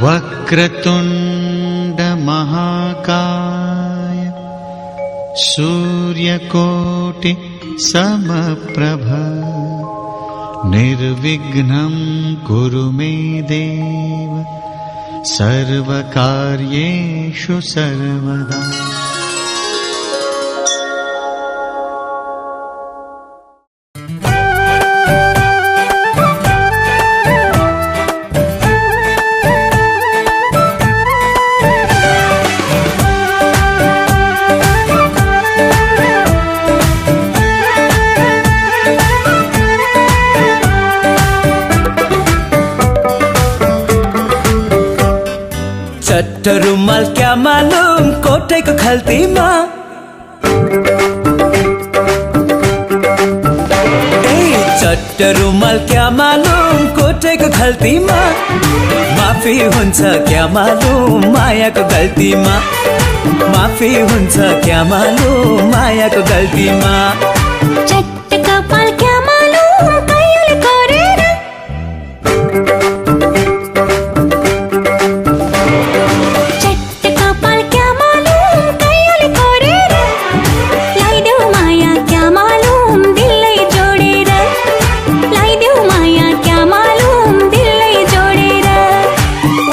वक्रतुण्ड महाकाय सूर्यकोटि समप्रभ निर्विघ्नं कुरु मे देव सर्वकार्येषु सर्वदा। चट्ट रुमाल क्या मालूम कोठेको खल्तीमा, चट्ट रुमाल क्या मालूम कोठेको खल्तीमा, माफी हुन्छ क्या मालूम मायाको गल्तीमा, माफी हुन्छ क्या मालूम मायाको गल्तीमा। चट्ट कपाल क्या मालूम कैले गरेर, चट्ट कपाल क्या मालूम कैले गरेर, लाइदेऊ माया क्या मालूम दिललाई जोडेर, लाइदेऊ माया क्या मालूम दिललाई जोडेर।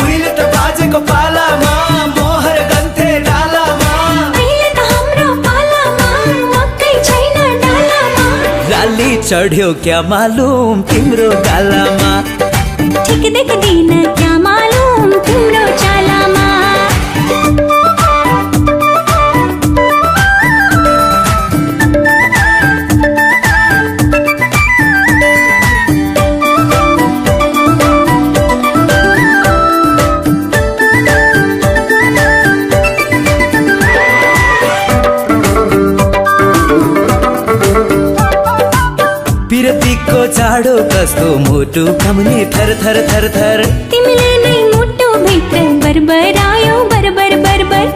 उहिले त बाजेको पालामा मोहर गन्थे डालामा, अहिले त हाम्रो पालामा मकै छैन डालामा, लाली चढ्यो क्या मालूम तिम्रो गालामा, ठिक देख्दिन क्या मालूम तिम्रो चालामा। पिरतीको जाडो कस्तो मुटु कम्ने थर थर थर थर, तिमीले नै मुटु भित्र बरबरायो बरबर बरबर।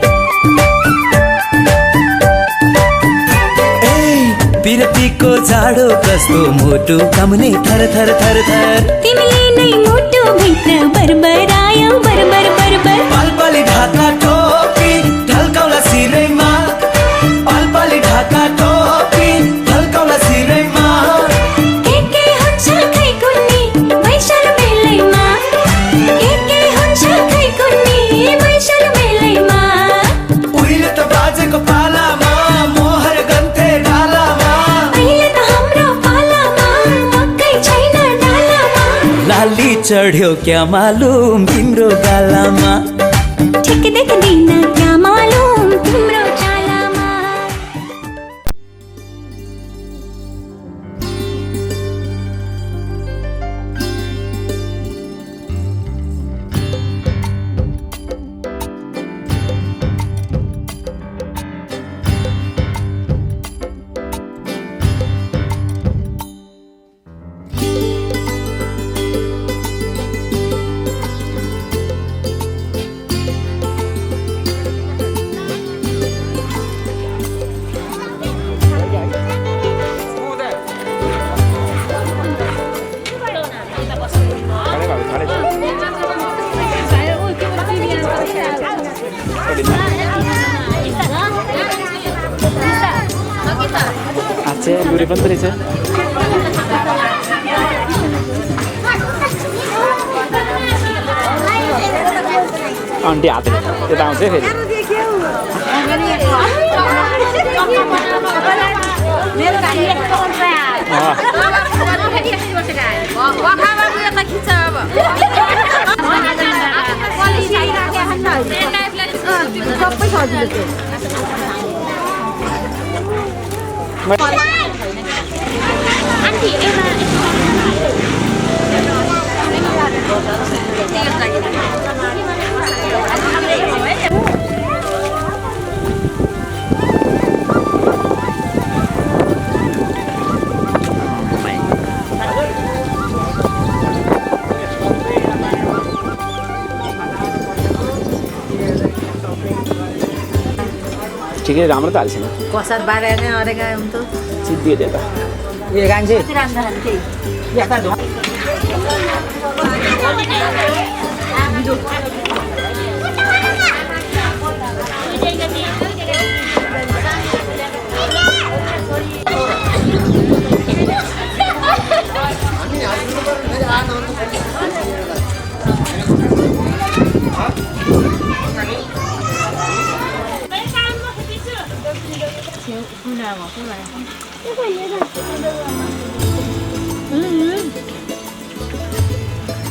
पिरतीको जाडो कस्तो मुटु कम्ने थर थर थर थर, तिमीले नै मुटु भित्र बरबरायो बरबर बरबर। पालपाली ढाका टोपी ढल्काउला सिरैमा, पालपाली ढाका टोपी ढल्काउला सिरैमा, के हुन्छ खै कुन्नी वैशाल मेलैमा, के हुन्छ खै कुन्नी वैशाल मेलैमा। उहिले त बाजेको पालामा मोहर गन्थे डालामा, अहिले त हाम्रो पालामा मकै छैन डालामा, लाली चढ्यो क्या मालूम तिम्रो गालामा, ठिक देख्दिन क्या मालूम तिम्रो चालामा। आजचे लुरे पण तरीच आहे. आंटी आते ते आउँछ फेरि ठिकै राम्रो त हाल्छिन कसार बारेर अरेगा हुन्छ सिद्धि दे त ए गान्छे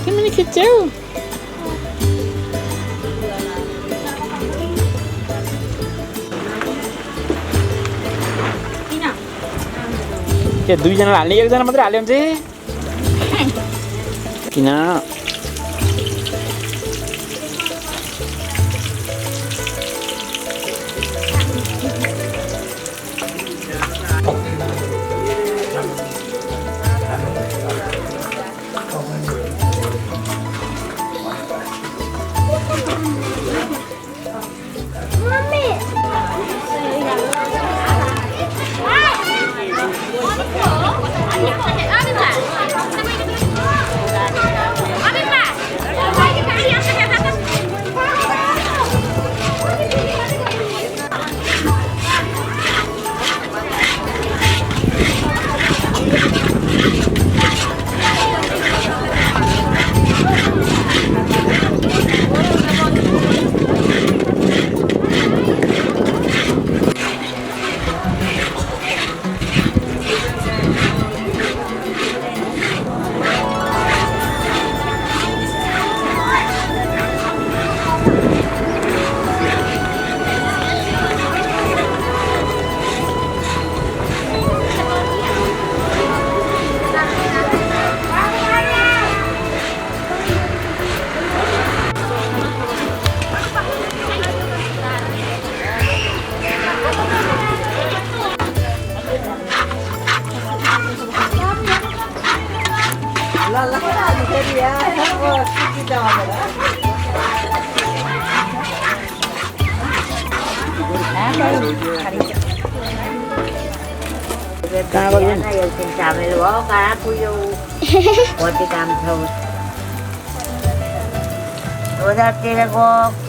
Gimana kecil? के दुईजना हाल्ने एकजना मात्रै हाल्यो भने चाहिँ किन कहाँ गयो नि एकछिन चामेल भयो कहाँ पुग्यो कति काम छ उधारतिर गयो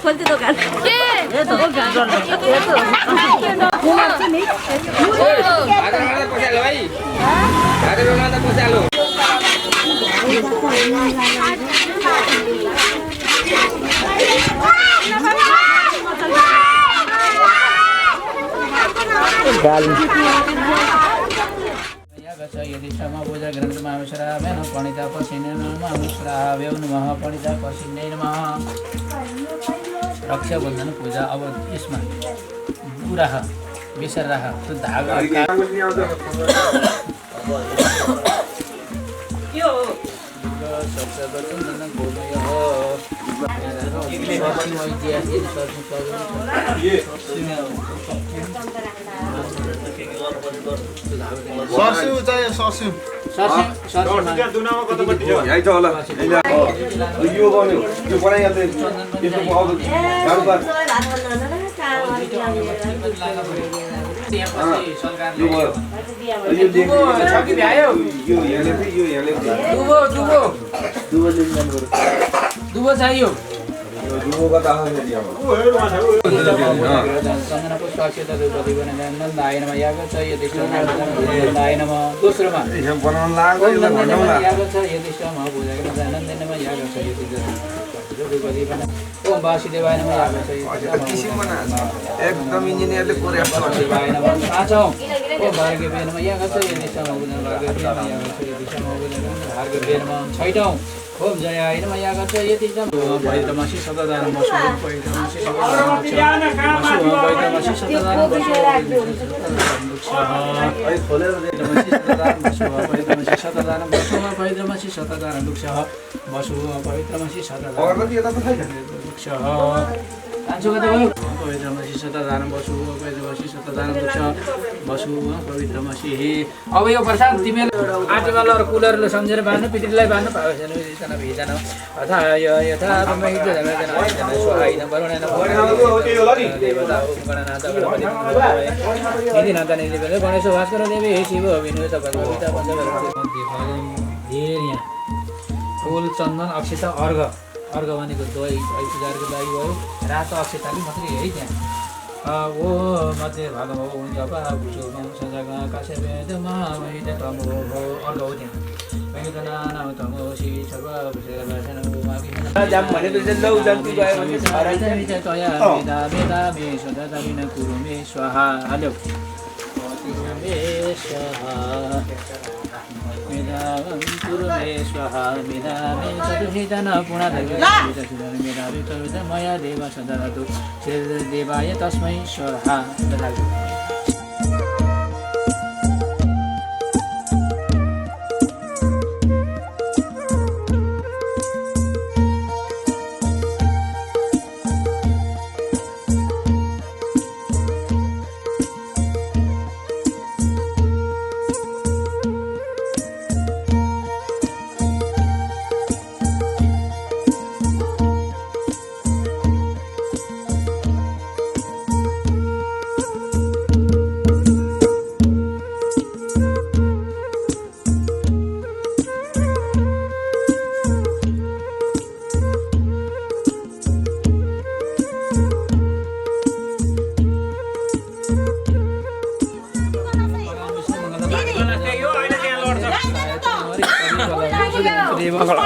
खोल्थे दोकान यदि समबोध ग्रन्थमावसरामेन पणिता पसिने नमः श्राव्यो नमः पणिता पसिने नमः रक्षाबन्धन पूजा अब यसमा बुराह बेसराह त्यो धागा यो यही छ होला यो गर्नु यो बनाइहाल्दै यसको आउँदो गाडो पार दुबो चाहियो दुबोको त चन्दनको स्वास्थ्यता नन्दायनमा यागो छ नन्दायनमा दोस्रोमा बनाउन लाग्यो यागो छ यदिष्टमा भुजगमा नन्दनमा यागो छ ओम वासुदेवाय नमः यागो छ एकदम इन्जिनियरले कोरेछ वासुदेवाय नमः पाँचौं ओम भार्गवे नमः यागो छ यदिष्टमा भुजगमा भार्गवे नमः यागो छ यदिष्टमा भुजगमा भार्गवे नमः छैटौं ओम जयाय नमः यागो छ यदिष्टमा भैरवमसि सतदानं वसु भैरवमसि अब यो प्रसाद तिमीले आँटीमा लर कुलरले सम्झेर बाँध्नु पितृलाई बाँध्नु पाएन भिजन अथा यथा गणेश भास्कर देवी शिव विनु फुल चन्दन अक्षता अर्घ अर्घ भनेको दही पूजाको लागि भयो रातो अक्षताले मात्रै है त्यहाँ ओ मध्ये भागमा हुन्छ बाबुसो सजागा कासे वेदमा वैद तमो अर्घ हो त्यहाँ वेदना नाम तमो सी छबा बुसेर भाषण मागी जाम भने त लौ जन्तु गयो भने सारा चाहिँ तया वेदा वेदा मे सदा तबिन कुरु मे स्वाहा हाल्यो कुरु मे स्वाहा कुरु मे स्वाहा मेदा मे सदुहितन पुणा मेदा विकवित मया देव सदा तु देवाय तस्मै स्वाहा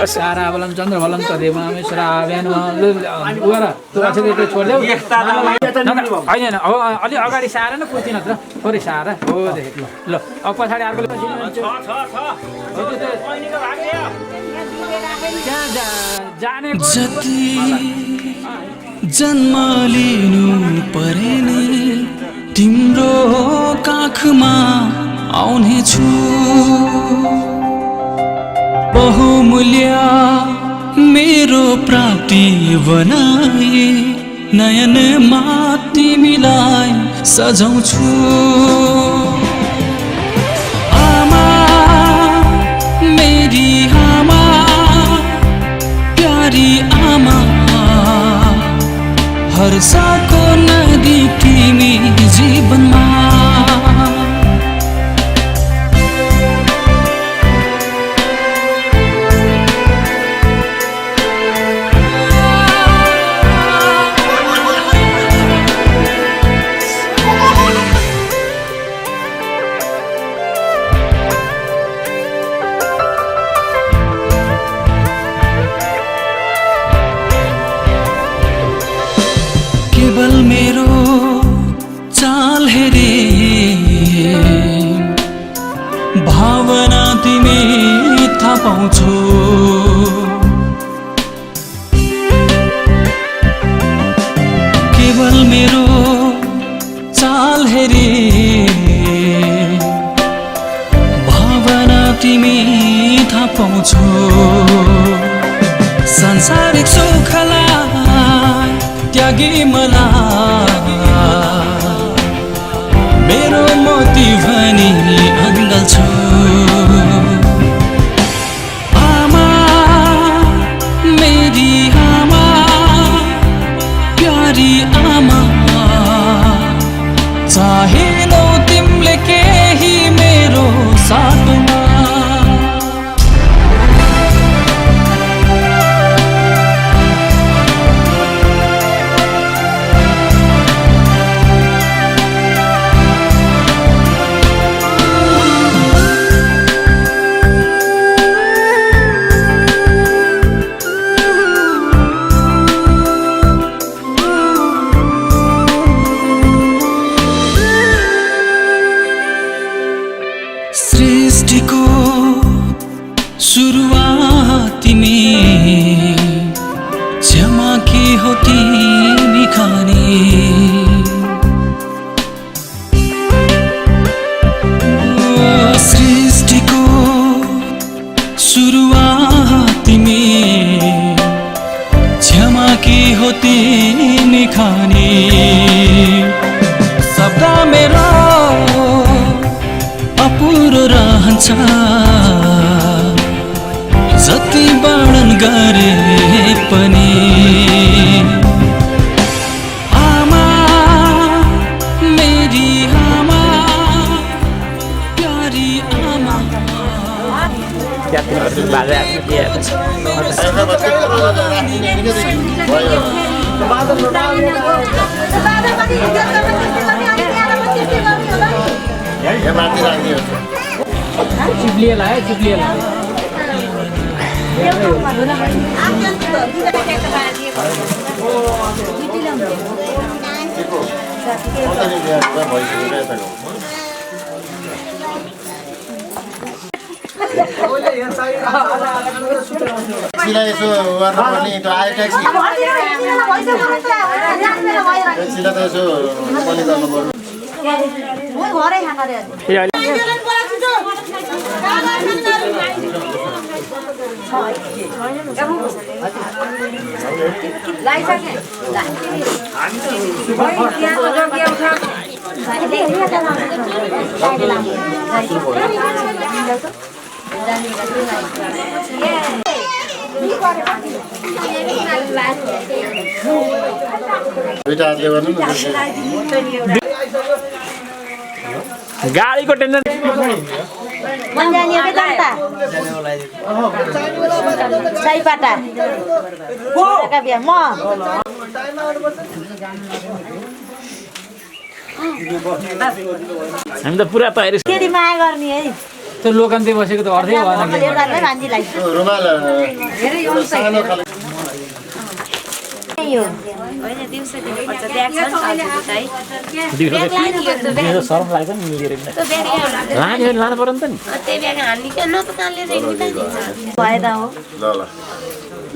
साराबलम चन्द्रबलम तदेव श्राव्यान उरा त्यो छोड्देऊ होइन अब अलि अगाडि सार न पुग्दिन त थोरै सार हो देखेँ ल अब पछाडि अर्कोले जति जन्म लिनु परेने तिम्रो काखमा आउने छु बहुमूल्य मेरो प्राप्ति बनाए नयनमा तिमीलाई सजाउँछु आमा मेरी आमा प्यारी आमा हर्षको नदी तिमी जीवनमा केवल मेरो चाल हेरे भावना तिमी थाहा पाउँछौ केवल मेरो चाल हेरे भावना तिमी थाहा पाउँछौ संसारिक सुखलाई अघि मलाई मेरो मोती भनी अङ्गल छु आमा मेरी आमा प्यारी आमा चाहेनौ तिमीले केही मेरो साथमा सृष्टिको सुरुवात तिमी क्षमा के हो तिमी खाने सृष्टिको सुरुवात तिमी क्षमा के हो तिमी खाने शब्द मेरो अपुरो रहन्छ जति वर्णन गरे पनि आमा मेरी आमा प्यारी आमा चिप्लिएला है चिप्लिएला सिलाई यसो गर्न पनि त्यो आयो ट्याक्सी ट्याक्सीलाई त यसो पनि गर्नु पर्यो दुईटा हातले गर्नु न गाडीको टेन्सन हामी त पुरा तयारी माया गर्ने है त्यो लोकन्ते बसेको त अर्थै भएन रुमाल सानो खाले शरम लाग्छ नि मिलेर लाने लानु पर्यो नि त नि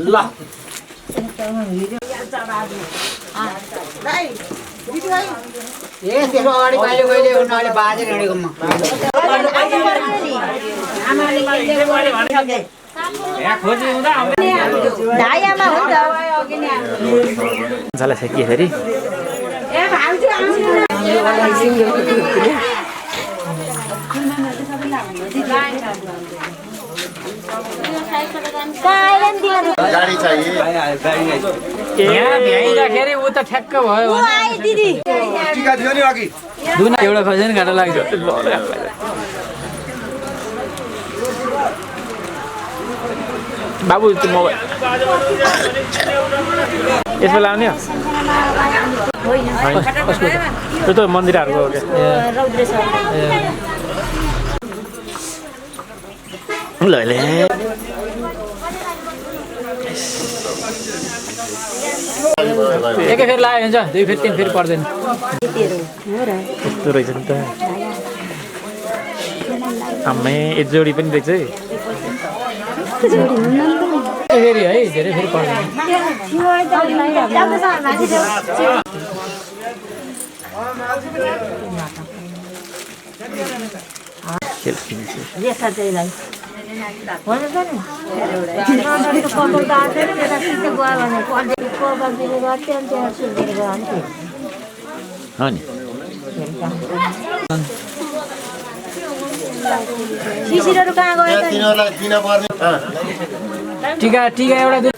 ल के फेरि गाडी चाहिए भ्याइँदाखेरि ऊ त ठ्याक्क भयो टिका थियो नि अघि दुना एउटा खसेन घाटा लाग्छ बाबु त्यो मोबाइल यसमा लाउने हो त्यो त मन्दिरहरूको हो क्या ल एकै फेरि लाग्यो हुन्छ दुई फेरि तिन फेरि पर्दैन यस्तो रहेछ नि त आम्मै एक जोडी पनि रहेछ है फेरि है धेरै फेरि पर्दैन खेल हो नि शिशिरहरु कहाँ गयो त तिनीहरूलाई दिन पर्ने टिका टिका एउटा दुई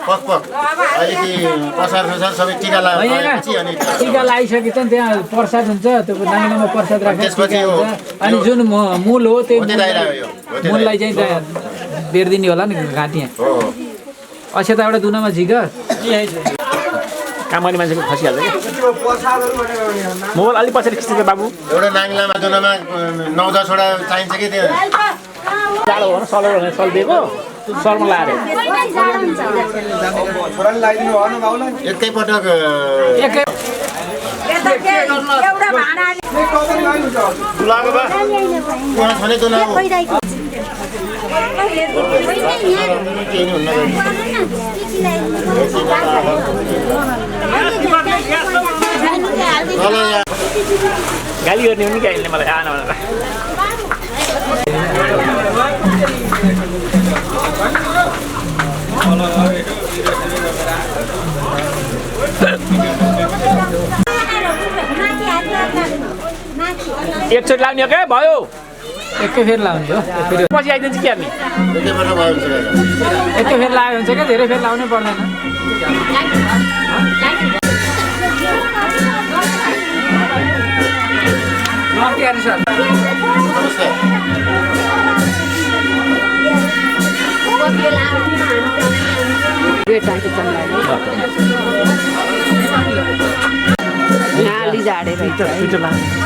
पक पक अलिकति प्रसाद प्रसाद सबै टिका लगाएपछि अनि टिका लगाइसकेपछि त्यहाँ प्रसाद हुन्छ त्यो नाङ्गामा प्रसाद राख्ने त्यसपछि टिका हुन्छ अनि जुन मूल हो त्यो मूललाई चाहिँ बेर्दिने होला नि घाँटी अक्षता एउटा दुनामा झिक काम गर्ने मान्छेको खसिहाल्छ कि मोबाइल अलिक पछाडि खिच्छ बाबु एउटा नाङ्लामा दुनामा 9-10 वटा चाहिन्छ कि त्यो जाडो हो न सलिदिएको शर्मा लाएर छोराले लगाइदिनु भएन बाउलाई एकैपटक एकै उहाँ छने दुना हो गाली गर्ने पनि गाइले मलाई आएन भनेर एकचोटि लाग्ने हो क्या भयो एकै फेरि लाउने हो पछि आइदिन्छ कि हामी एकैपटक भयो एकै फेरि लाग्यो भने चाहिँ क्या धेरै फेरि लाउनै पर्दैन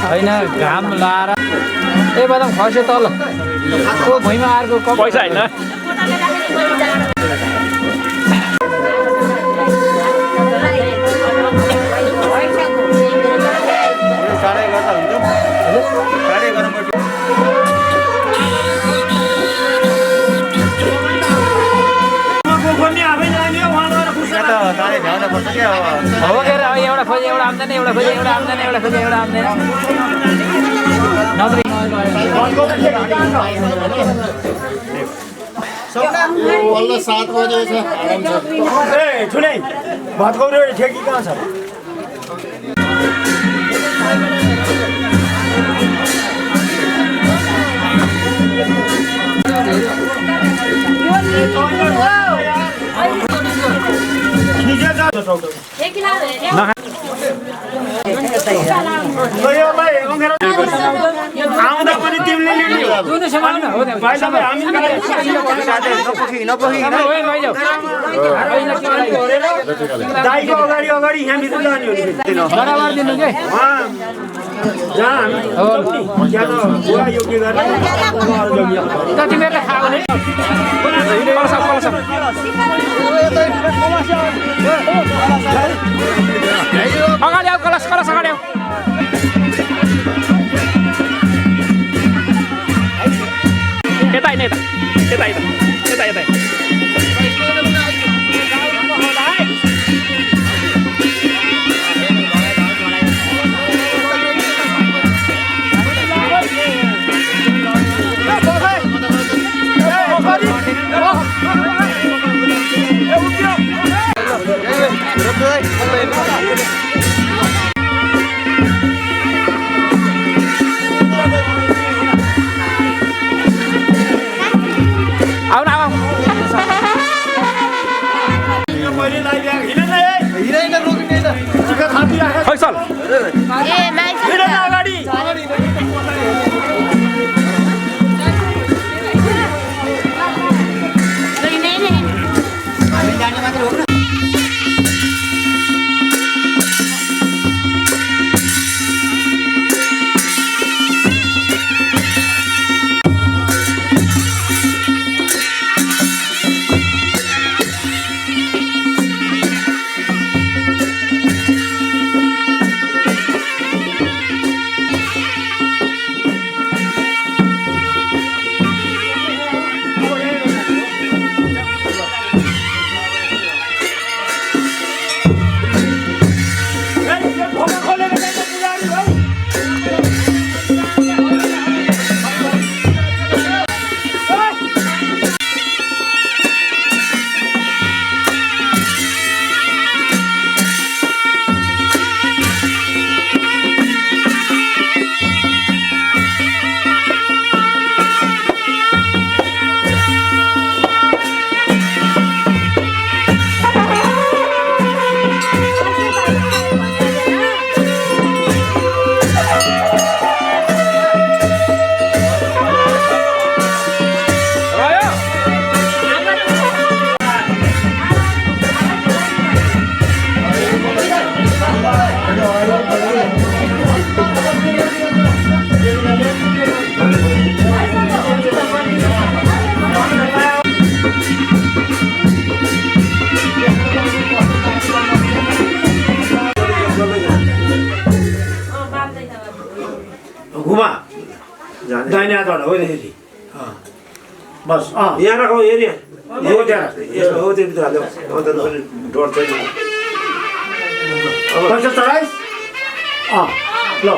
होइन घाम लाएर ए बदाम खस्यो तल को भुइँमा अर्को पैसा होइन हो के एउटा खोजे एउटा आउँदैन एउटा खोजे एउटा आउँदैन एउटा खोजे एउटा आउँदैन बल्ल 7 बजे छ आराम छ ठुलै भत्कौरो ठेकी कहाँ छ आउँदा पनि तिमीले दाइको अगाडि अगाडि यहाँभित्र जाने हो बराबर दिनु के जति मेरो खाऊ नि अगाडि आऊ कलस कलस अगाडि आऊ यता होइन यता यता यता यता यता आऊ न आऊ दाहिने हात हो त्यसरी बस यहाँ राखौ एरिया यो त्यहाँ यसो हो त्यो भित्र हाल्यो अन्त डर छैन अब पैसा चढाइस् ल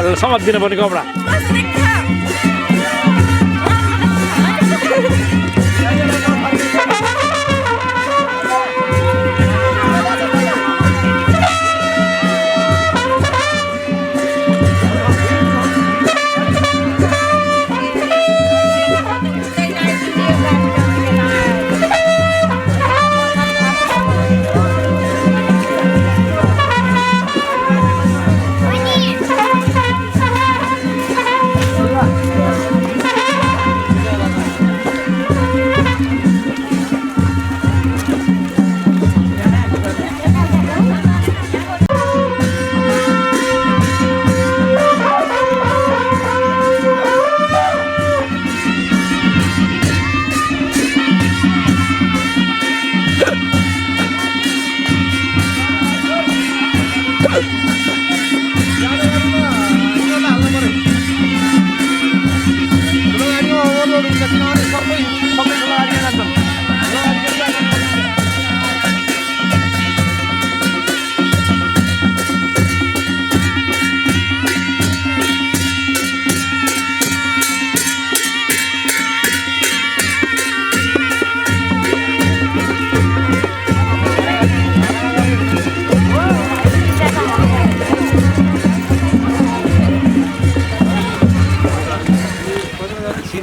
यो समात दिनुपर्ने कपडा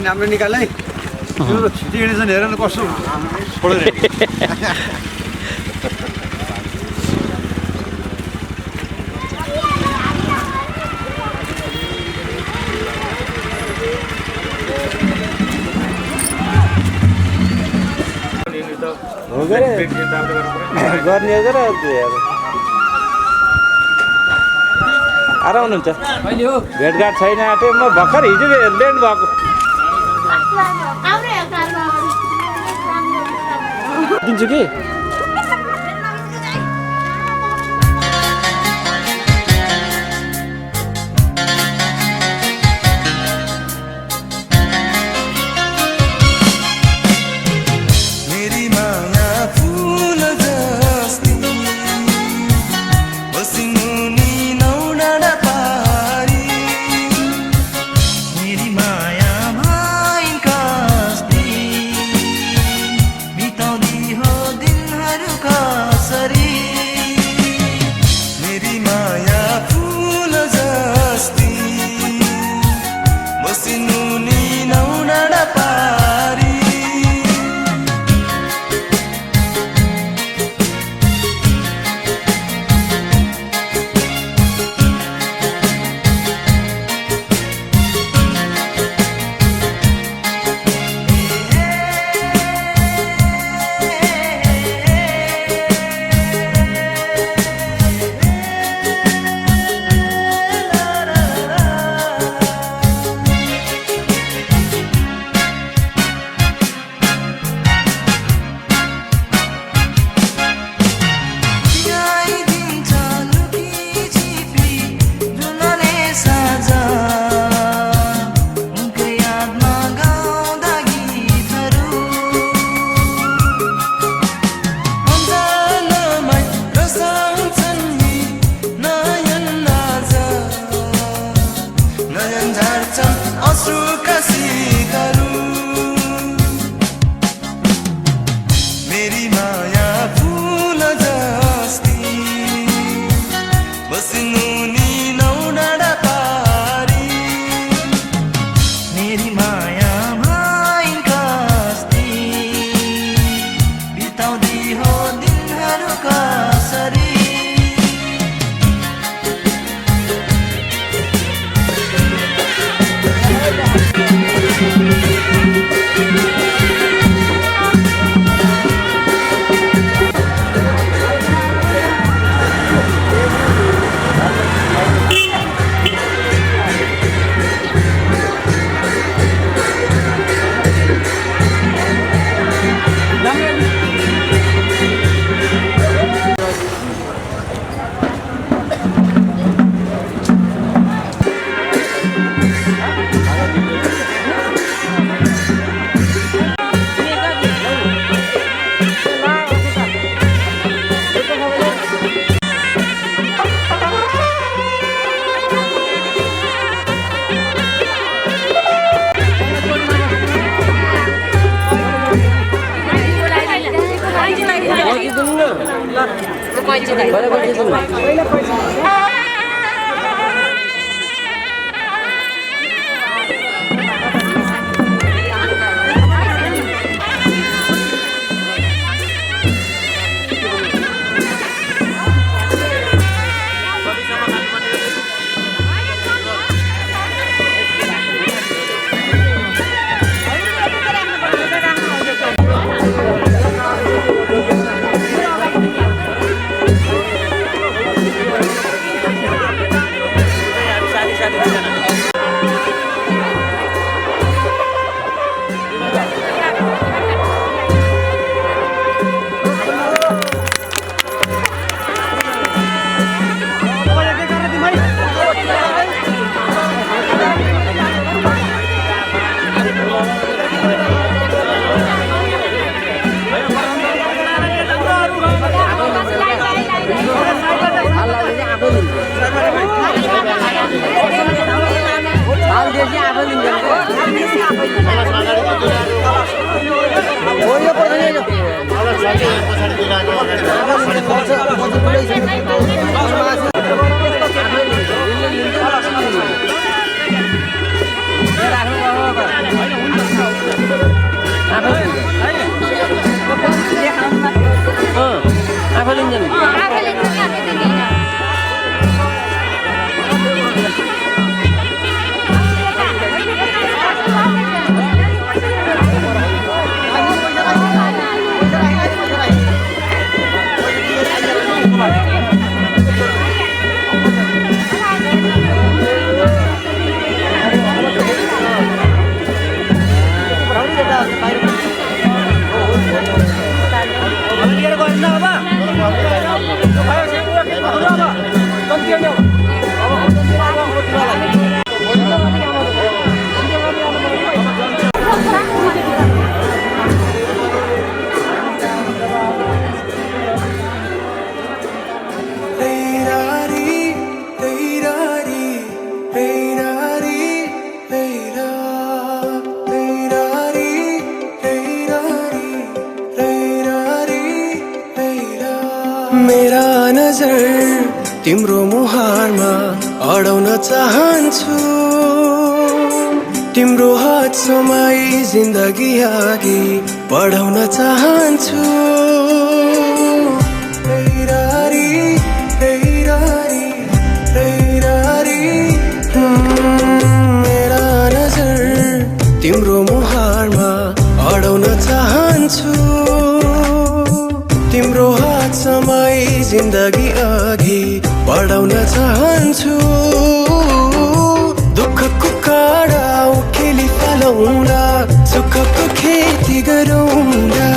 राम्रो निकाल्दै यो त छिटो हिँडेछन् हेर न कस्तो छोडेर गर्ने हो र आएर हुनुहुन्छ भेटघाट छैन आँटे म भर्खर हिजो ल्यान्ड भएको दिन्छु कि दिल सुख सिकरू मेरी माया फूल जस्ती बस्नु नि नौडाँडा पारी मेरी माया भाइ कस्ती बिताउँदै हो दिनहरू कसरी मेरा नजर तिम्रो मुहारमा अडाउन चाहन्छु तिम्रो हात समाई जिन्दगी अघि बढाउन चाहन्छु मेरा नजर तिम्रो मुहारमा अडाउन चाहन्छु तिम्रो हात समाई जिन्दगी अघि बढाउन चाहन्छु दुःखको काँडा उखेली फालौँला सुखको खेती गरौँला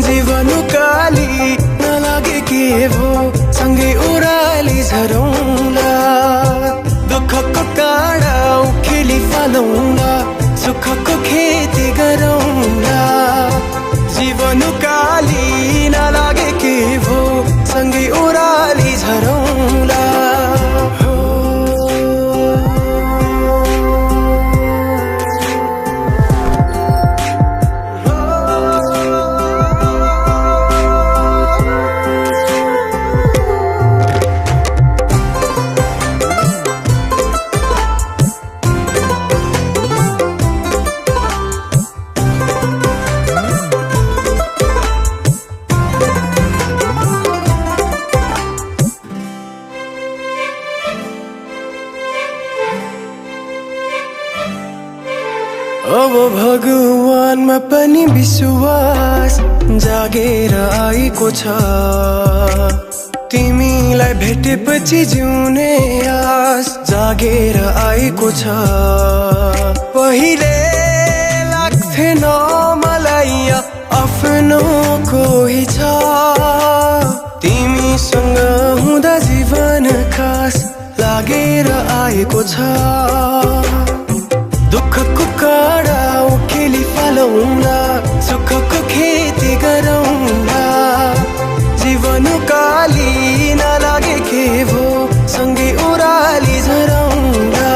जीवन काली नलागे के भो सँगै ओह्राली झरौँला दुःखको काँडा उखेली फालौँला सुखको खेती गरौँला जीवन काली नलागे के भो सँगै ओह्राली झरौँला अब भगवानमा पनि विश्वास जागेर आएको छ तिमीलाई भेटेपछि जिउने आस जागेर आएको छ पहिले लाग्थेन मलाई आफ्नो कोही छ तिमीसँग हुँदा जीवन खास लागेर आएको छ दुःखको काँडा उखेली फालौँला सुखको खेती गरौँला जीवन काली नलागे के भो सँगै ओराली झरौँला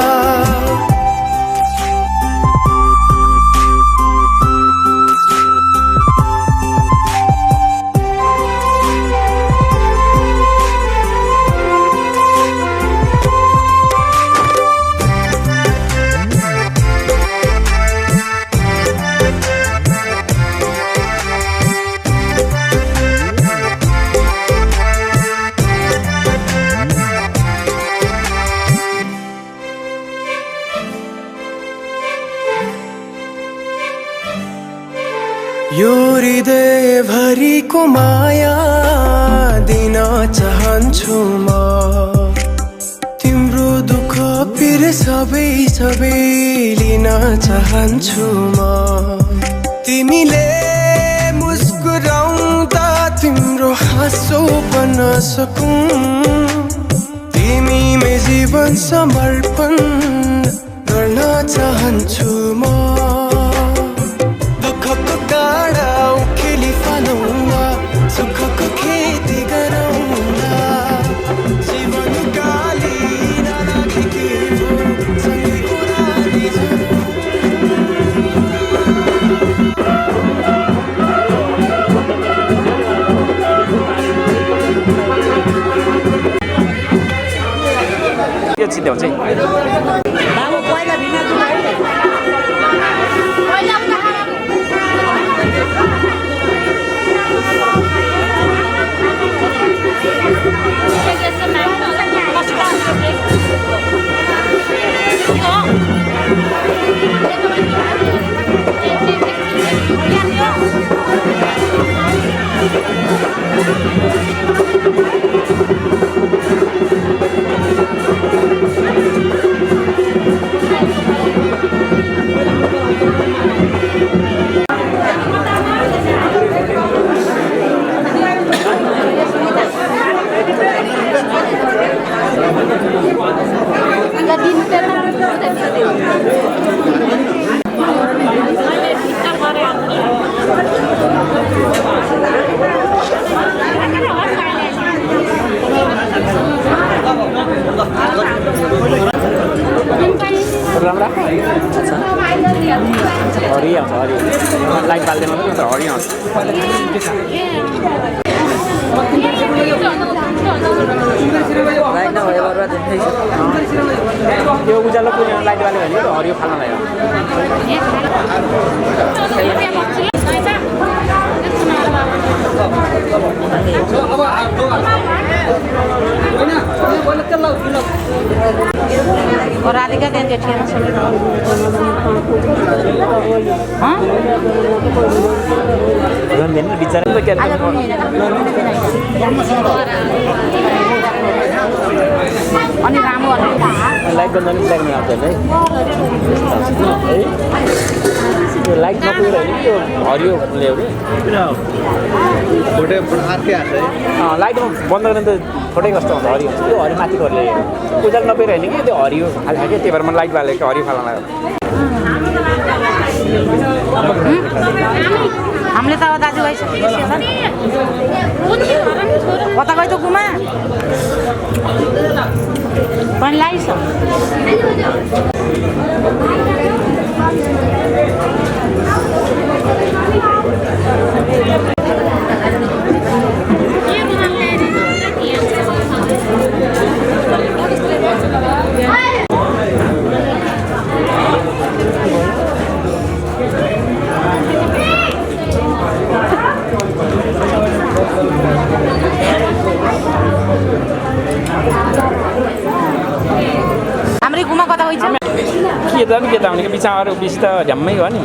यो हृदय भरिको माया दिन चाहन्छु म तिम्रो दुःख पिर सबै लिन चाहन्छु म तिमीले मुस्कुराउँदा तिम्रो हाँसो बन्न सकूं तिमीमै जीवन समर्पण गर्न चाहन्छु म उखेली फालौँला सुखको खेती गरौँला जीवन काली नलागे के भो सँगै ओराली यो चित्याउँछ हरि आउँछ हरि लाइट बाल्दै मात्रै त हरि आउँछ त्यो उज्यालो पुग्ने लाइट बाल्यो भने हरियो फाल्न लाग्यो राधिका त्यहाँ ठेला बिचरा अनि राम्रो लाइट गर्दा पनि लाग्ने आउँछ है त्यो लाइट नपुगेर होइन त्यो हरियो ल्यायो कि लाइट बन्द गरेर त फोटै कस्तो हुन्छ हरियो हुन्छ त्यो हरियो माथि गरेर ल्यायो उज्यालो नपुगेर होइन कि त्यो हरियो खाल्छ क्या त्यही भएर म लाइट बालेको हरियो फाल्न लाग्यो हामीले त अब दाजुभाइ कता गयो त गुमा पनि लाइस हाम्रो गुमा कता गइछ के त भनेको बिचमा अरू बिच त झ्याम्मै हो नि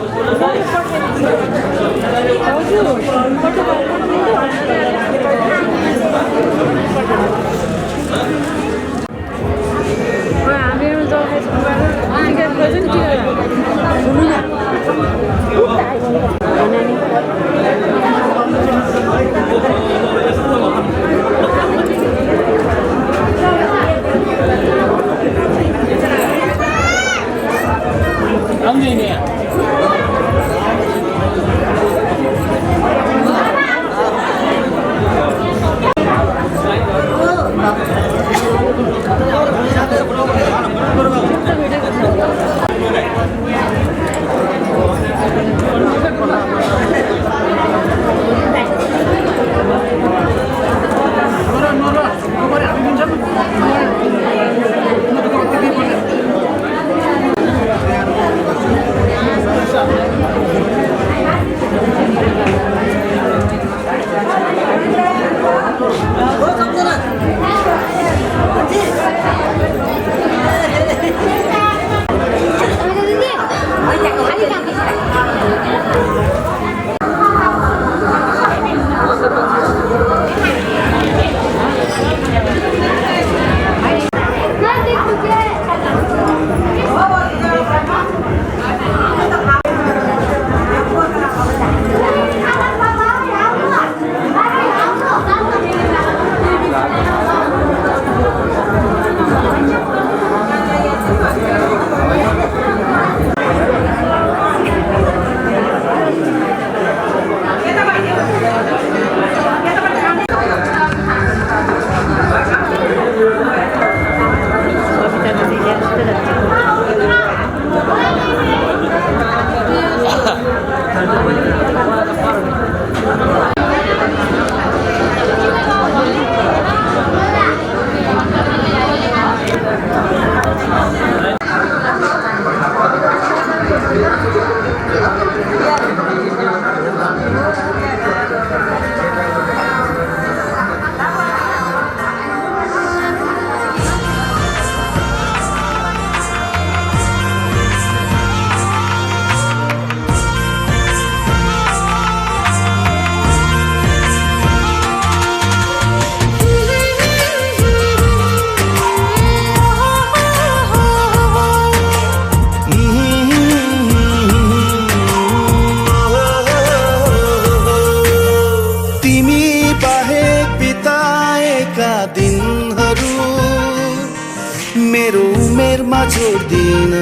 मेरो उमेरमा जोड्दिन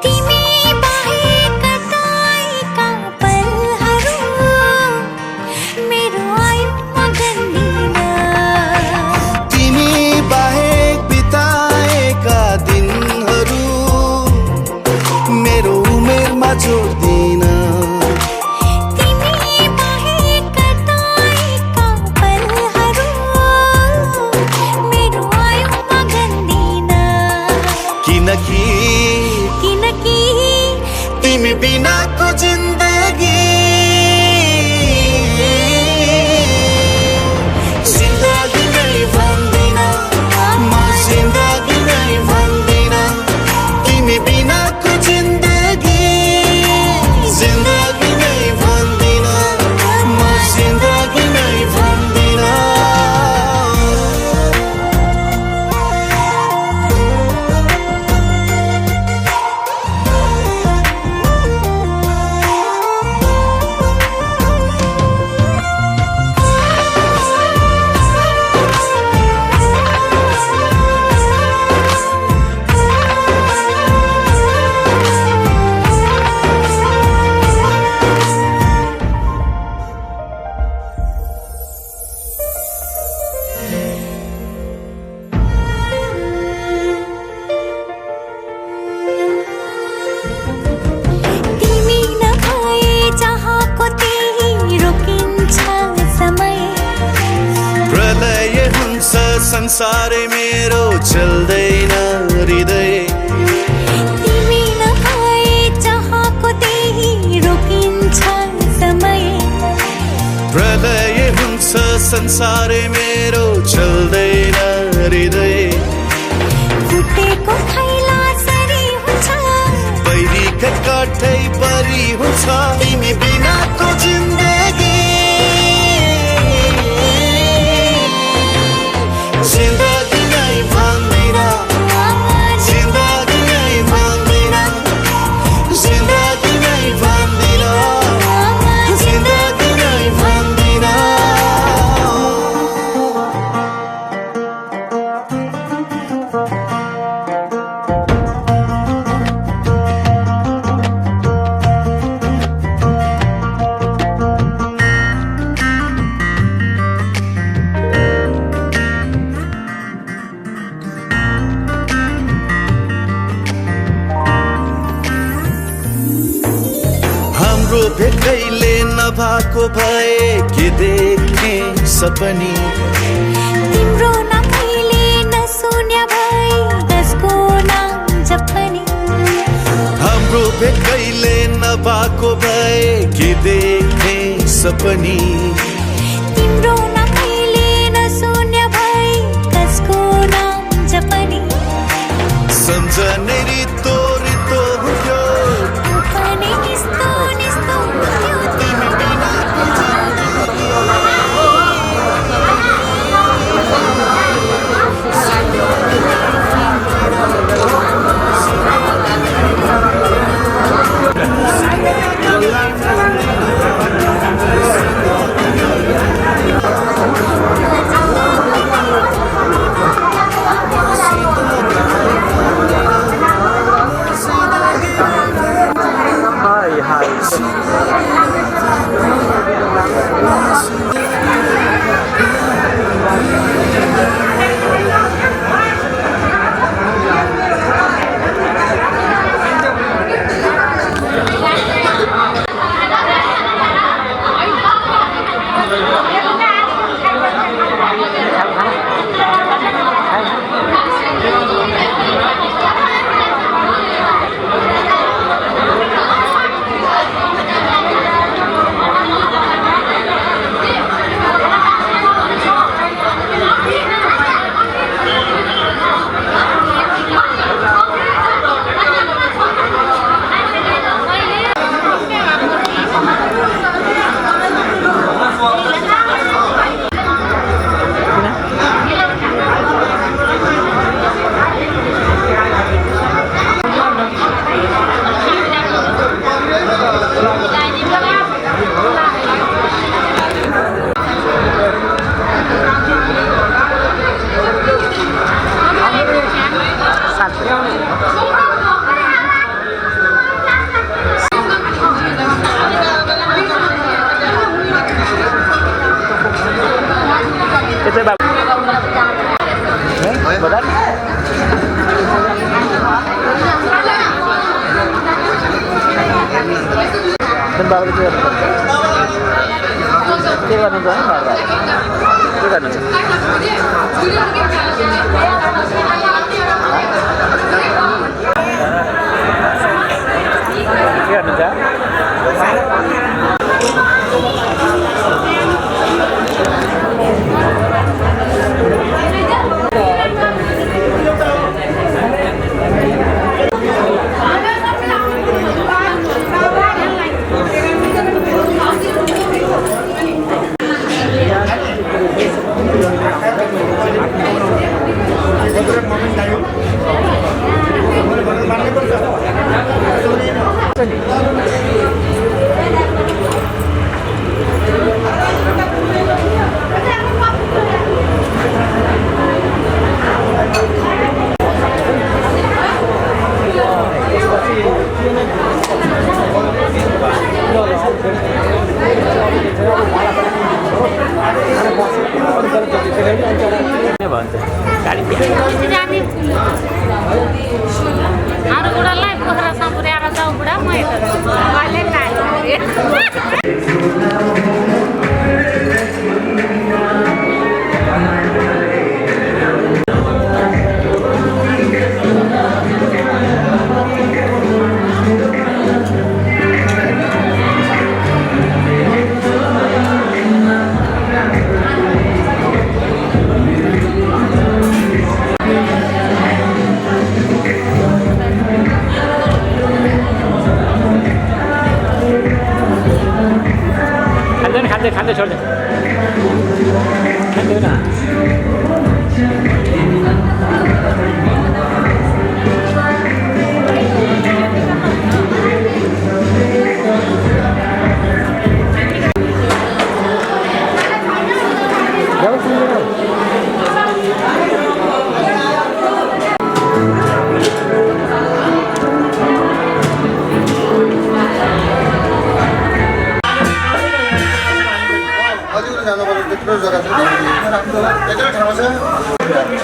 तिमी बाहेक कताएका पलहरू मेरो आयुमा गन्दिन तिमी बाहेक बिताएका दिनहरू मेरो उमेरमा जोड्दिन किनकि तिमी बिनाको जिन्दगी जिन्दगी नै भन्दिन म जिन्दगी नै भन्दिन तिमी बिनाको जिन्दगी जिन्दगी नै भन्दिन म जिन्दगी नै भन्दिन संसार मेरो चल्दैन हृदय तिमी नभए चाहको त्यही रोकिन्छ समय प्रलय हुन्छ संसार मेरो चल्दैन हृदय फुटेको खैला सरी हाम्रो भेटैले नभएको भए के देखे सपनी तिम्रो नाम मैले नसुन्या भए कसको नाम जपनी हाम्रो भेटैले नभएको भए के देखे सपनी तिम्रो नाम मैले नसुन्या भए कसको नाम जपनी सम्झने रितो रितो हुन्थ्यो पनि निस्तो निस्तो हुन्थ्यो तिमी बिना खाँदै छोड्दै खाँदैन जग्गा छ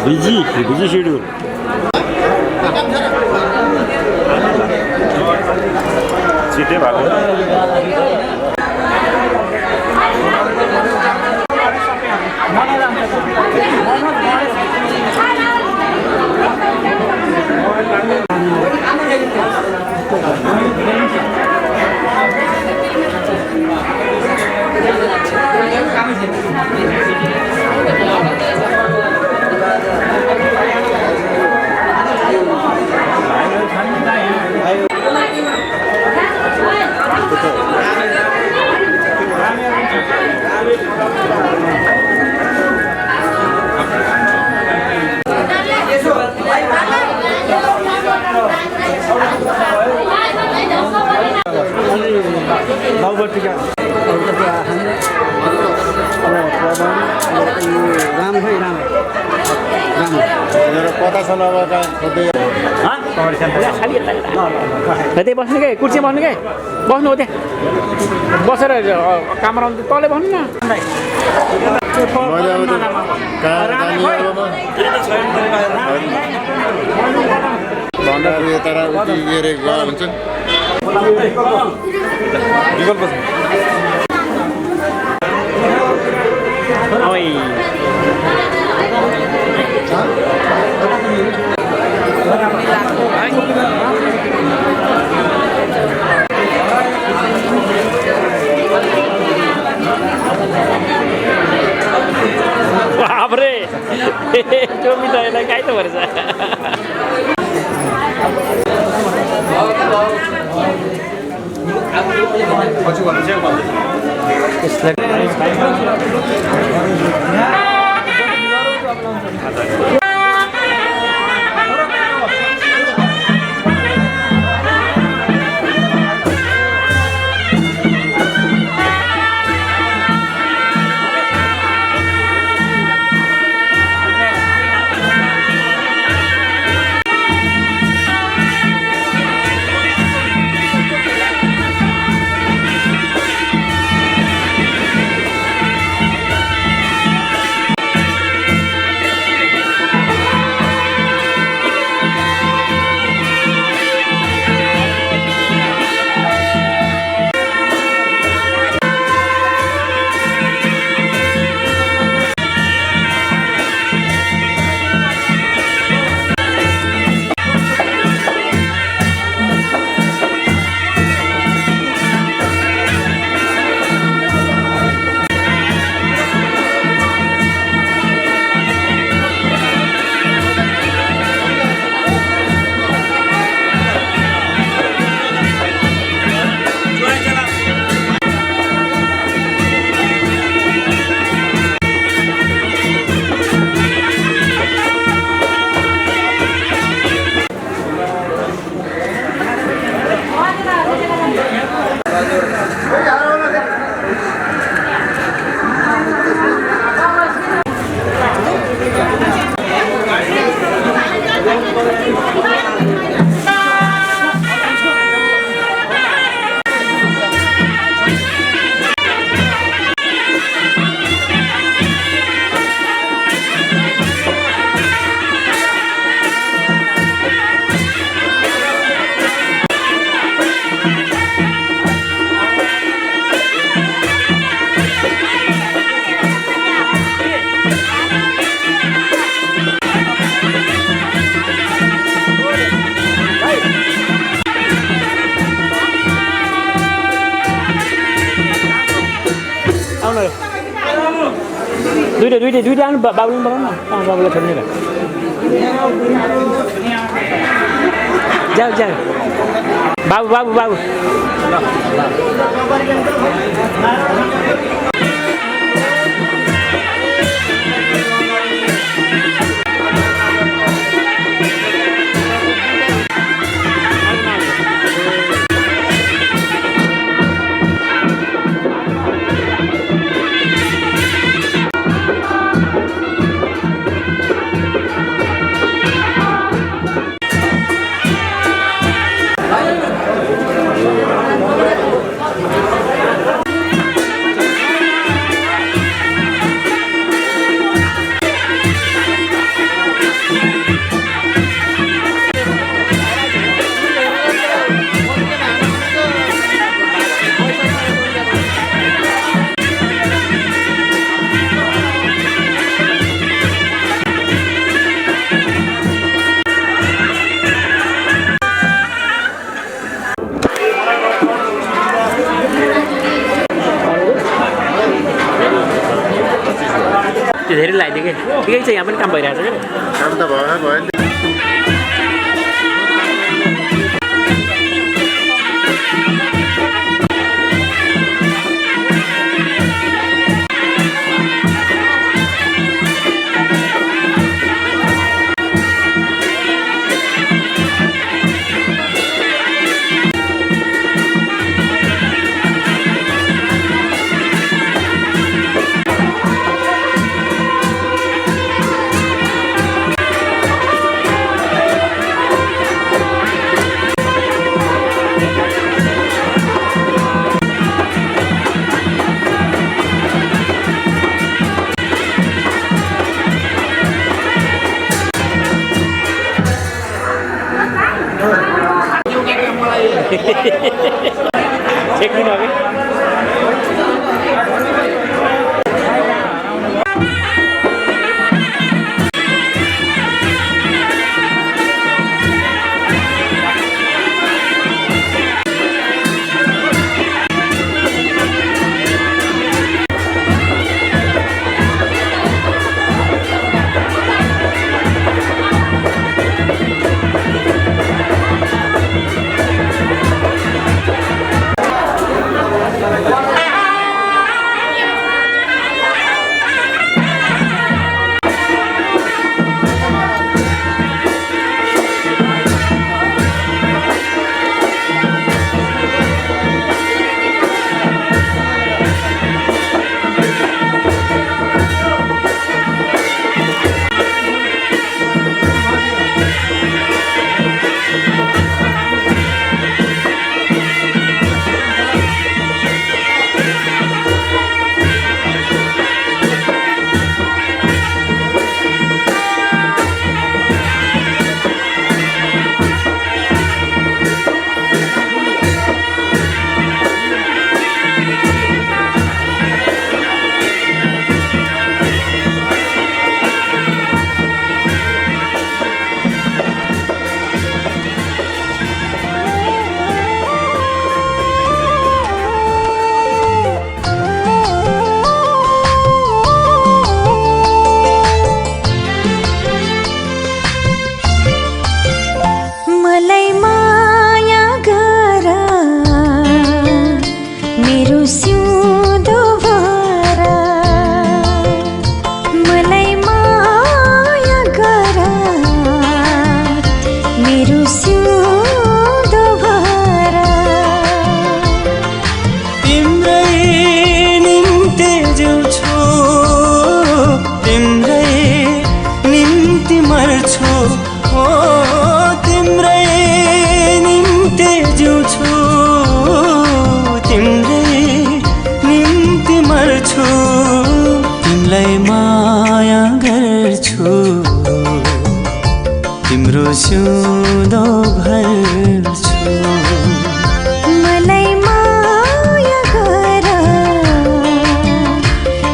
बिजी शेड्युल छिटै भएको त्यही बस्नु के कुर्सी बस्नु के बस्नु हो त्यहाँ बसेर काम आउनु तलै बस्नु न विकल्प बापरे त्यो मिठाईलाई काय त भन्छ दुईटा आउनु बाबुले बनाउनु न बाबुलाई छोड्ने भए जाऊ जाऊ बाबु बाबु बाबु धेरै लगाइदियो कि ठिकै छ यहाँ पनि काम भइरहेको छ कि काम त भयो नि तिम्रै निम्ति मर्छु हो तिम्रै निम्ति जिउँछु तिम्रै निम्ति मर्छु तिमीलाई माया गर्छु तिम्रो सिउँदो भर्छु मलाई माया गर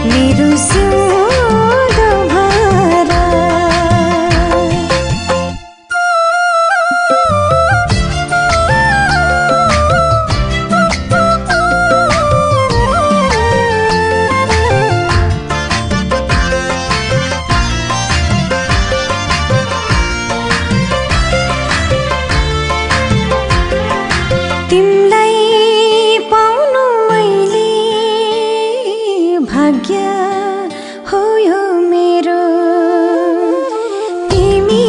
मेरो सिउँदो भर तिमलाई पाउनु मैले भाग्य हो यो मेरो तिमी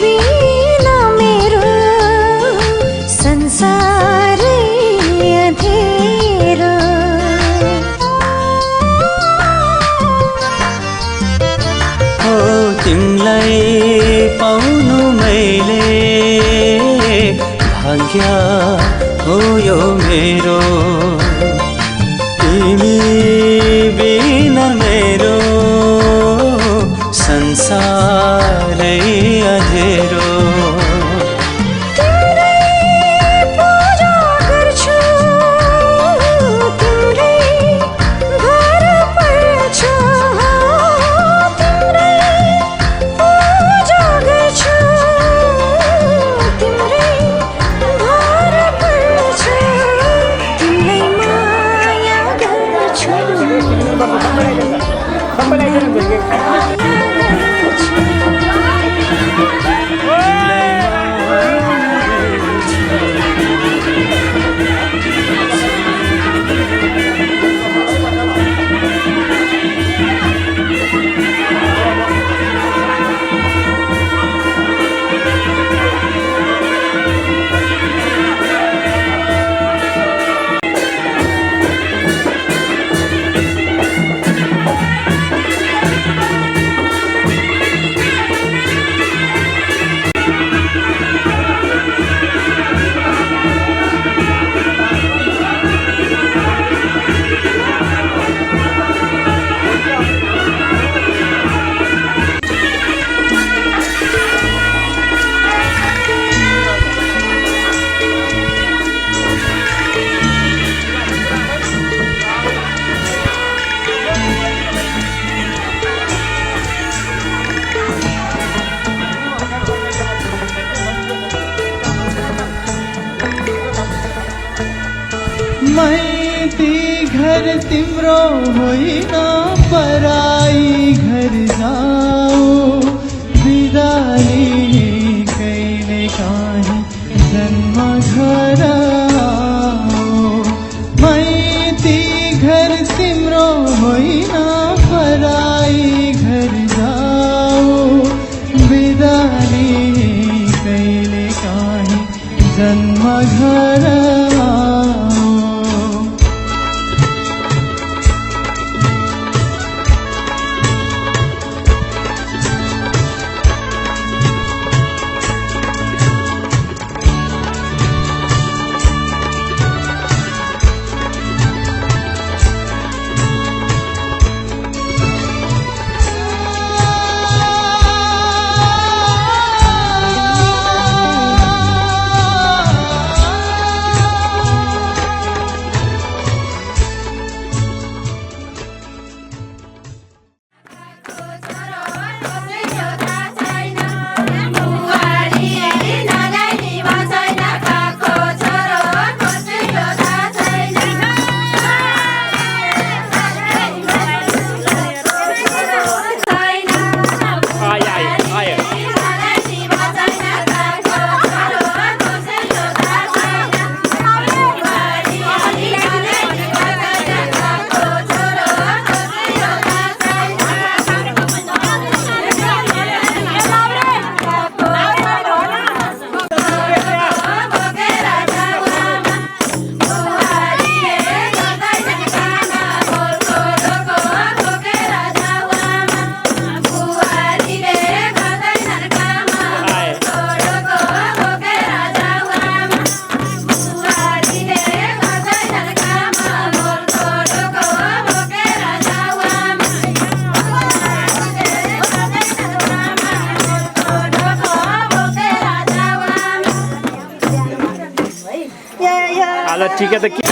बिना मेरो संसारै अँध्यारो हो तिमीलाई पाउनु मैले भाग्य हो यो मेरो तिमी बिना मेरो संसारै अँध्यारो माइती घर तिम्रो होइन पराई घर जाऊ बिदा लिने कहिले काहीँ जन्म घर आओ माइती घर तिम्रो होइन पराई घर जाऊ बिदा लिने कहिले काहीँ जन्म घर टिका त के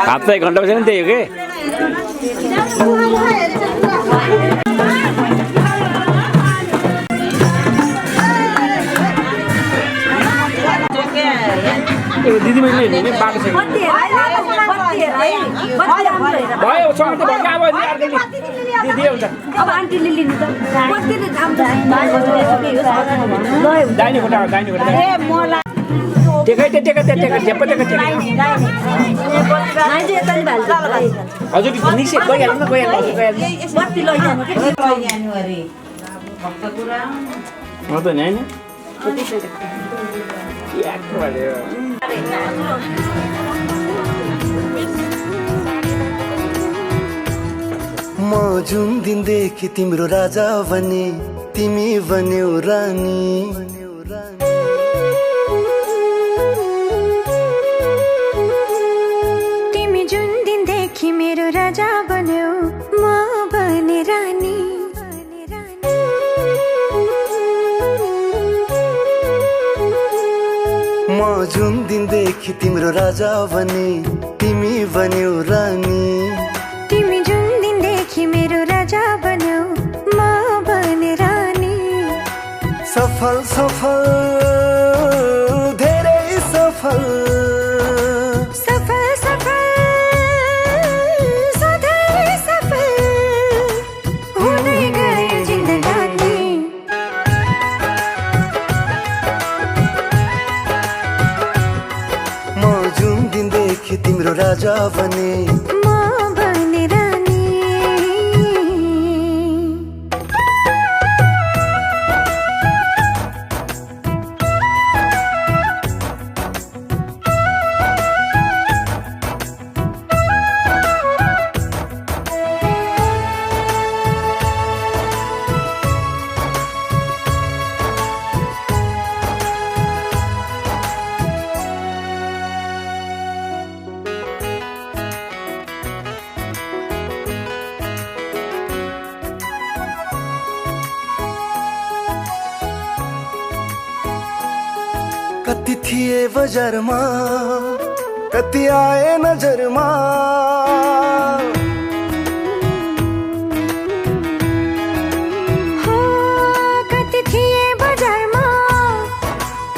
हात त 1 घण्टा पछि नि त्यही हो के दिदी मैले हेर्ने बाटो छ भयो सँगै त भयो अब दिदी हुन्छ अब आन्टीले लिनु त कति दाम दाहिने खुट्टा ए मलाई टेकै हजुर निसे गइहाल्नु न म त नि हैन म जुन दिनदेखि तिम्रो राजा बने तिमी बन्यौ रानी तिमी जुन दिनदेखि मेरो राजा बन्यौ म बने रानी म जुन दिनदेखि तिम्रो राजा बने तिमी बन्यौ रानी तिमी जुन दिनदेखि मेरो राजा बन्यौ म बने रानी सफल सफल धेरै सफल सफल सफल सधैँ सफल हुँदै गयो जिन्दगानी म जुन दिनदेखि तिम्रो राजा बने म बने रानी कति थिए बजारमा कति आए नजरमा हो कति थिए बजारमा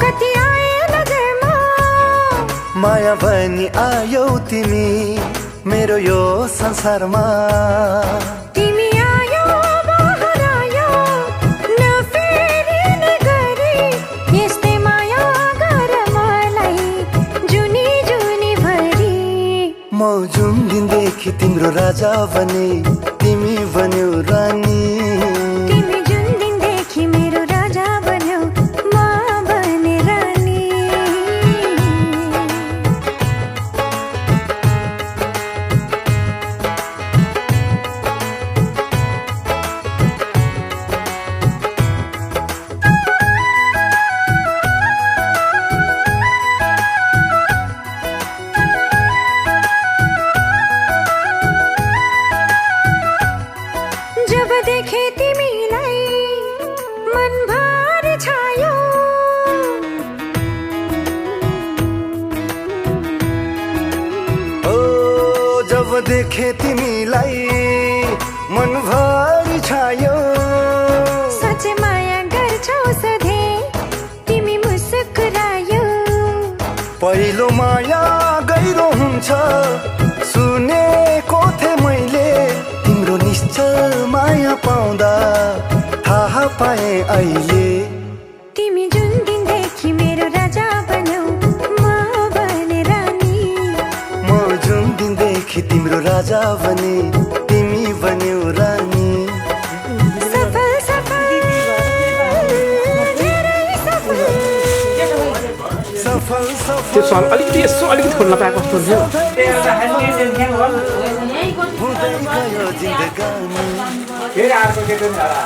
कति आए नजरमा माया बनी आयौ तिमी मेरो यो संसारमा तिमी आयो बहार आयो नफेरिने गरी यस्तै माया गर मलाई जुनी जुनी भरी म जुन दिनदेखि तिम्रो राजा बने तिमी बन्यौ रानी तिमी जुन दिनदेखि मेरो राजा बन्यौ म बने रानी जब देखे तिमीलाई मनभर छायो ओ जब देखे तिमीलाई मनभरि छायो साँच्चै माया गर्छौ सधैँ तिमी मुस्कुरायो पहिलो माया गहिरो हुन्छ सुनेको थिएँ मैले तिम्रो निश्चल माया पाउँदा थाहा पाएँ अहिले तिमी जुन दिनदेखि मेरो राजा बन्यौ म बने रानी म जुन दिनदेखि तिम्रो राजा बने तिमी बन्यौ रानी सफल सफल धेरै सफल सफल त्यो सफल सल अलिकति यसो अलिकति खोल्न पाए कस्तो हुन्थ्यो हुँदै गयो जिन्दगानी फेरि अर्को केटो नि होला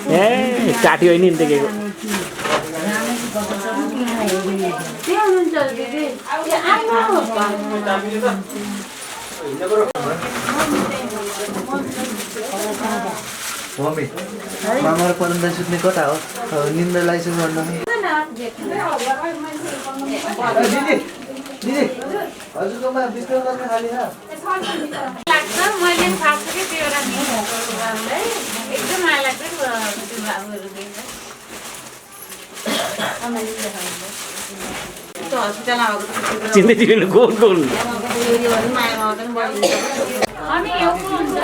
ए काट्यो नि देखेको मम्मी मामा र परन्दा सुत्ने कता हो निन्द्रा लाइसेन्स गर्न दिदी हजुरकोमा बिक्री गर्ने खाली छ लाग्छ मैले पनि थाहा छु कि त्यो एउटा बाबुलाई एकदम माया लाग्छ त्यो बाबुहरू देख्दा चिन्दै चिन्नु गोल अनि एउटा हुन्छ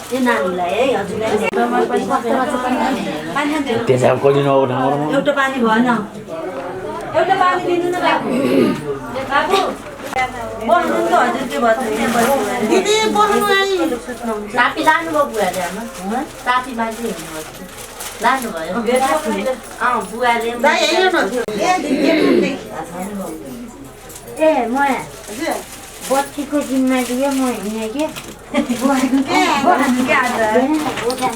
त्यो नानीलाई है हजुरलाई त्यसै अब कहिले नआउनु एउटा पानी भएन एउटा पानी दिनु न बाबु बस्नु त हजुर त्यो भयो दिदी बस्नु आइ सापी लानुभयो बुवाले आमा सापी मान्छे हुनुहुन्छ लानुभयो बुवाले ए म बत्तीको जिम्मा दियो म हिँडेँ के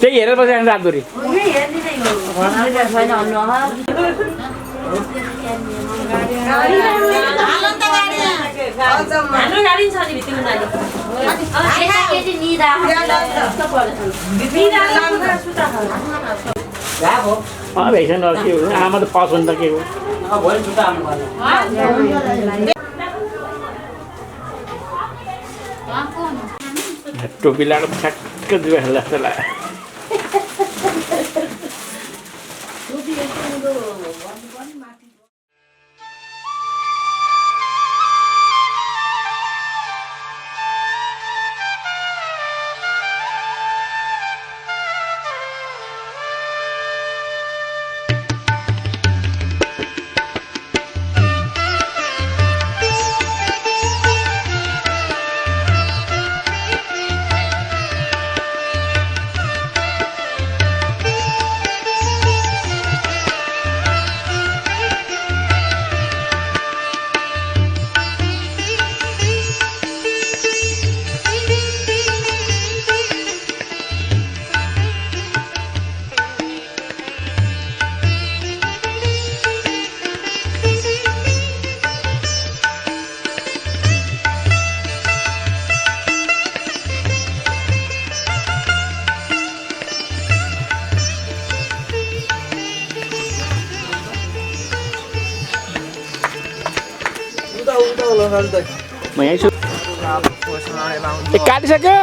त्यही हेरेर बसेर रातभरि भ्याक्सिन के हो आमा त पास हुन्छ के हो टोपी लाएर ठ्याक्क जुवा खेल्दा जस्तो लाग्यो म यहीँ छु काटिसक्यो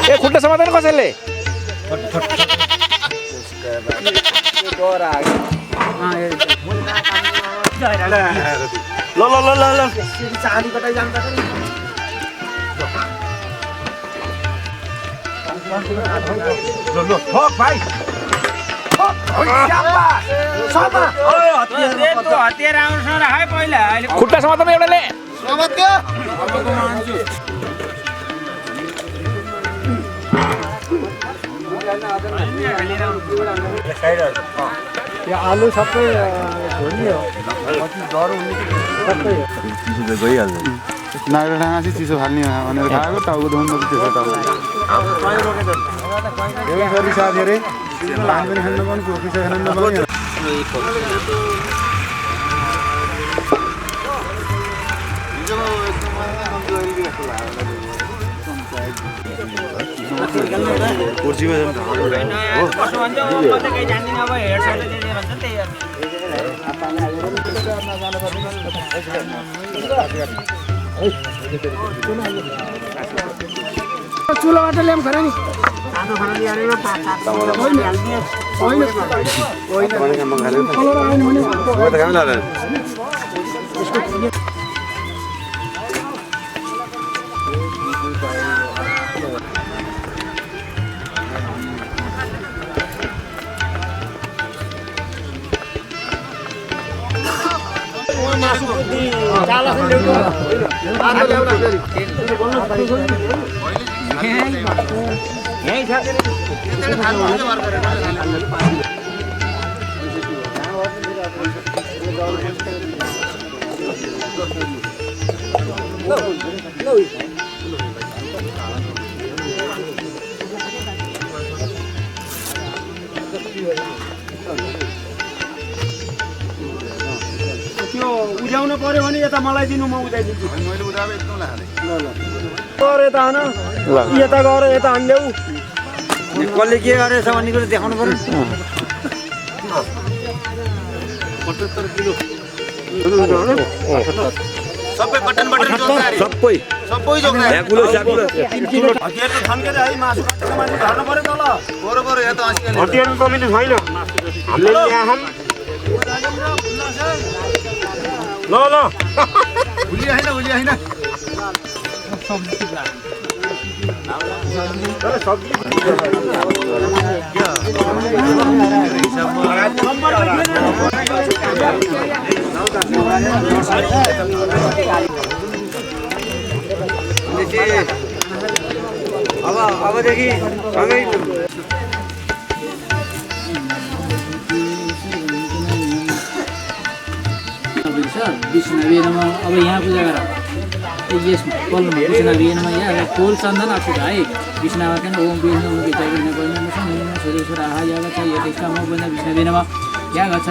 ए खुट्टा समात्दैन कसैले ल ल ल ल ल खुट्टा समात्दैन एउटाले आलु सबै छोडियो सबै गइहाल्छ नागरा डाँडा चाहिँ चिसो फाल्ने भनेर खाएको टाउको दुख्नु त त्यसो टाउको साथी अरे पानी पनि खानु नपाउनु कोपी खानु नपाउने कुर्सीमा चुलोबाट ल्याम खरा नि उठाउन पर्यो भने यता मलाई दिनु म उठाइदिन्छु मैले उठाएर एकदम लाने ल गएर यता आउन यता गएर यता हान्देऊ कसले के गरेछ भन्ने कुरा देखाउनु पर्यो 75 किलो सबै बटन जोड्दा सबै जोड्दा याकुलो याकुलो 3 किलो हतियार त छन्केले है मासु काटेको मान्छे धर्न पर्यो त ल बरोबर यता आसिले हतियार कमिटी छैन हामीले यहाँ हम ल भुली हैन अबदेखि सँगै विष्णु वेनमा अब यहाँ पूजा गर यसमा पल्लोमा विष्णु वेनमा यहाँ कोल चन्दन अक्षत है विष्णुमा चाहिँ ओम विष्णु विजय विष्णु गर्नु सुरेश्वर आहा यहाँ छ यो त्यसमा म बन्दा विष्णु वेनमा यहाँ गर्छ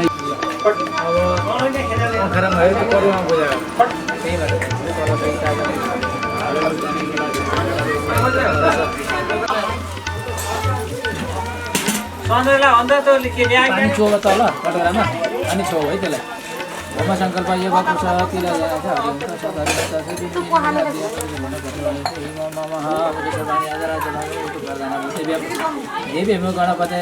पानी चोला तल कटोरामा अनि छौ है त्यसलाई ब्रह्म सङ्कल्प यो भएको छ त्यसलाई देवी गणपति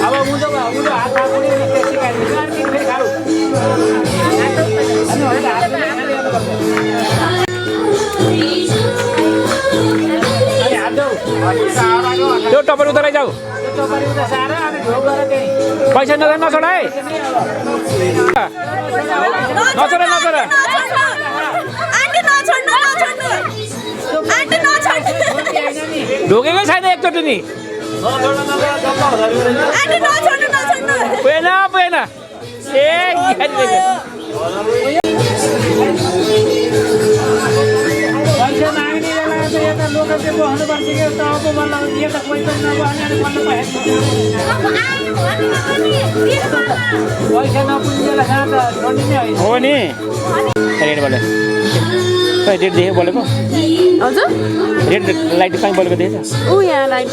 अब मुझो हात त्यो टपर उतारै जाऊ पैसा नछोड है नछोड ढोकेकै छैन एकचोटि नि पुगेन हो नि रेड बोले रेड देखेँ बोलेको हजुर रेड लाइट कहीँ बोलेको देखेछ ऊ यहाँ लाइट